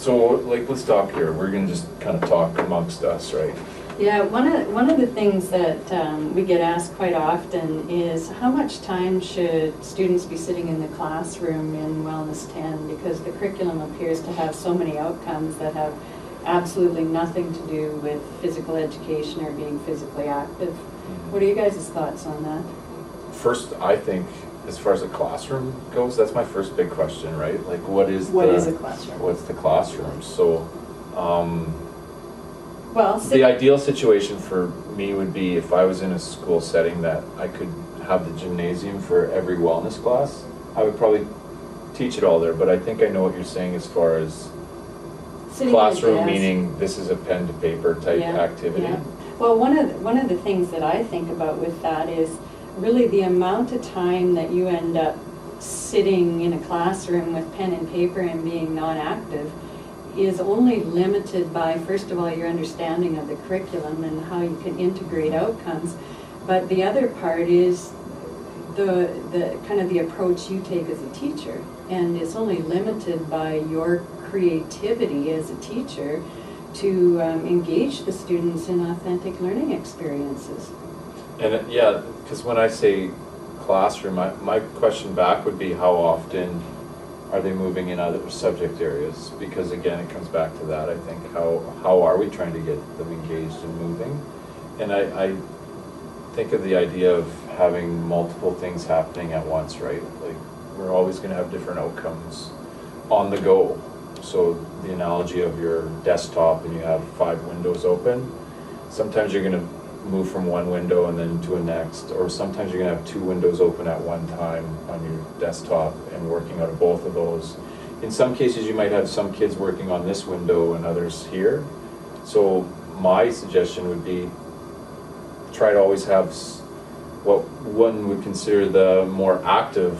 So, like, let's stop here. We're gonna just kind of talk amongst us, right? Yeah, one of the things that we get asked quite often is how much time should students be sitting in the classroom in Wellness 10, because the curriculum appears to have so many outcomes that have absolutely nothing to do with physical education or being physically active. What are you guys' thoughts on that? First, I think, as far as the classroom goes, that's my first big question, right? Like, what is a classroom? What's the classroom? So, Well, the ideal situation for me would be if I was in a school setting that I could have the gymnasium for every wellness class. I would probably teach it all there, but I think I know what you're saying as far as classroom, meaning this is a pen to paper type activity. Yeah. Well, one of the things that I think about with that is really the amount of time that you end up sitting in a classroom with pen and paper and being non-active is only limited by, first of all, your understanding of the curriculum and how you can integrate outcomes. But the other part is the kind of the approach you take as a teacher. And it's only limited by your creativity as a teacher to engage the students in authentic learning experiences. And yeah, because when I say classroom, my question back would be how often are they moving in other subject areas? Because again, it comes back to that, I think. How are we trying to get them engaged and moving? And I think of the idea of having multiple things happening at once, right? Like, we're always going to have different outcomes on the go. So the analogy of your desktop and you have 5 windows open, sometimes you're going to move from one window and then to a next, or sometimes you're going to have 2 windows open at one time on your desktop and working out of both of those. In some cases you might have some kids working on this window and others here. So my suggestion would be try to always have what one would consider the more active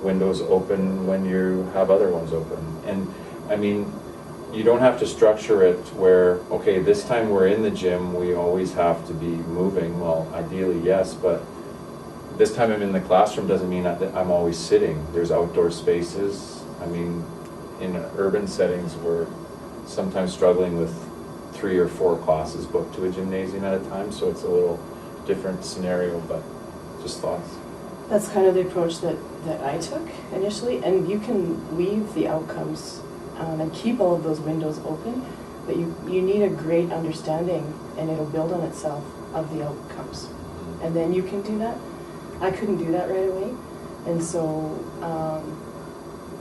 windows open when you have other ones open. And I mean, you don't have to structure it where, okay, this time we're in the gym, we always have to be moving. Well, ideally, yes, but this time I'm in the classroom doesn't mean that I'm always sitting. There's outdoor spaces. I mean, in urban settings, we're sometimes struggling with 3 or 4 classes booked to a gymnasium at a time, so it's a little different scenario, but just thoughts. That's kind of the approach that I took initially, and you can leave the outcomes and keep all of those windows open, but you need a great understanding, and it'll build on itself, of the outcomes. And then you can do that. I couldn't do that right away, and so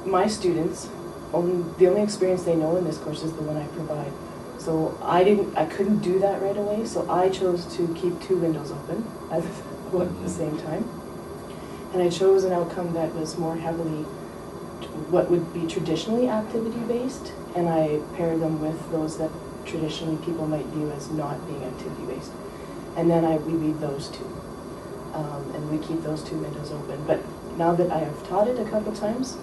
my students, the only experience they know in this course is the one I provide. So I couldn't do that right away, so I chose to keep 2 windows open at the same time. And I chose an outcome that was more heavily what would be traditionally activity-based, and I paired them with those that traditionally people might view as not being activity-based. And then we leave those 2, and we keep those 2 windows open. But now that I have taught it a couple times,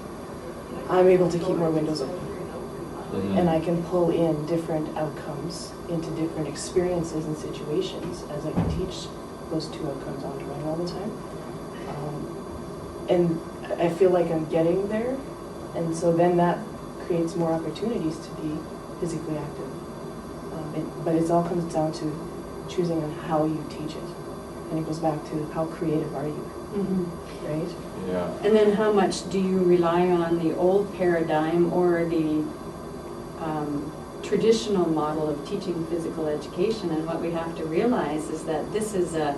I'm able to keep more windows open. And I can pull in different outcomes into different experiences and situations as I can teach those 2 outcomes ongoing all the time. And I feel like I'm getting there, and so then that creates more opportunities to be physically active. But it all comes down to choosing on how you teach it, and it goes back to how creative are you, right? Yeah. And then how much do you rely on the old paradigm or the traditional model of teaching physical education? And what we have to realize is that this is a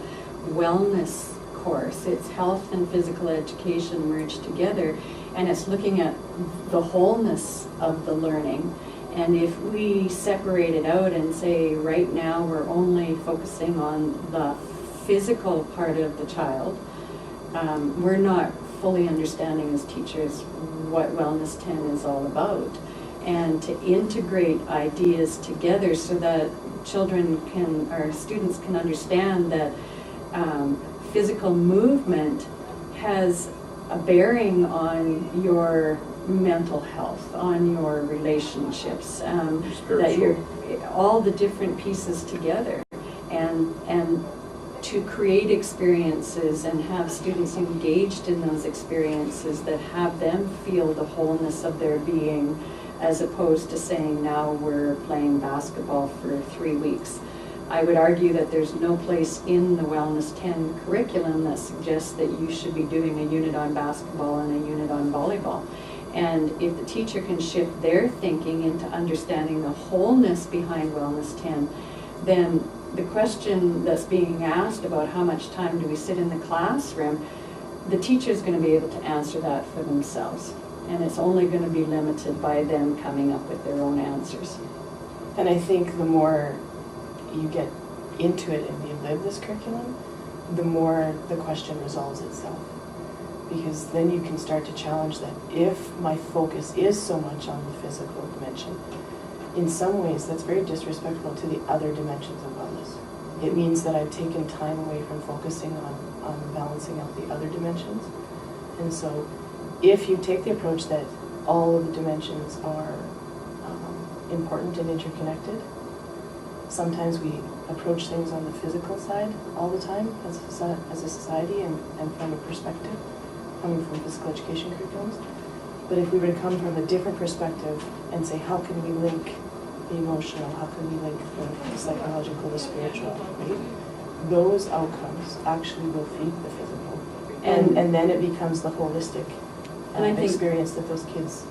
wellness course. It's health and physical education merged together, and it's looking at the wholeness of the learning. And if we separate it out and say right now we're only focusing on the physical part of the child, we're not fully understanding as teachers what Wellness 10 is all about. And to integrate ideas together so that students can understand that physical movement has a bearing on your mental health, on your relationships, that you're all the different pieces together, and to create experiences and have students engaged in those experiences that have them feel the wholeness of their being as opposed to saying now we're playing basketball for 3 weeks. I would argue that there's no place in the Wellness 10 curriculum that suggests that you should be doing a unit on basketball and a unit on volleyball. And if the teacher can shift their thinking into understanding the wholeness behind Wellness 10, then the question that's being asked about how much time do we sit in the classroom, the teacher's going to be able to answer that for themselves. And it's only going to be limited by them coming up with their own answers. And I think the more you get into it and you live this curriculum, the more the question resolves itself. Because then you can start to challenge that if my focus is so much on the physical dimension, in some ways that's very disrespectful to the other dimensions of wellness. It means that I've taken time away from focusing on balancing out the other dimensions. And so if you take the approach that all of the dimensions are important and interconnected, sometimes we approach things on the physical side all the time as a society and from a perspective coming from physical education curriculums. But if we were to come from a different perspective and say, how can we link the emotional, how can we link the psychological, the spiritual, right? Those outcomes actually will feed the physical. And then it becomes the holistic And I think- experience that those kids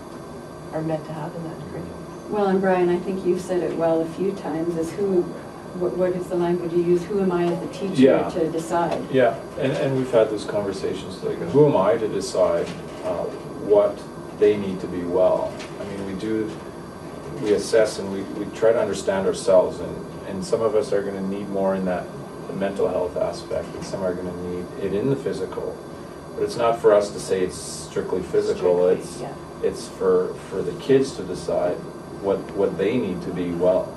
are meant to have in that curriculum. Well, and Brian, I think you've said it well a few times, is what is the language you use? Who am I as the teacher Yeah. to decide? Yeah, and we've had those conversations, like, who am I to decide what they need to be well? I mean, we assess and we try to understand ourselves, and some of us are gonna need more in that, the mental health aspect, and some are gonna need it in the physical. But it's not for us to say it's strictly physical, Strictly, yeah. it's for the kids to decide what they need to be well.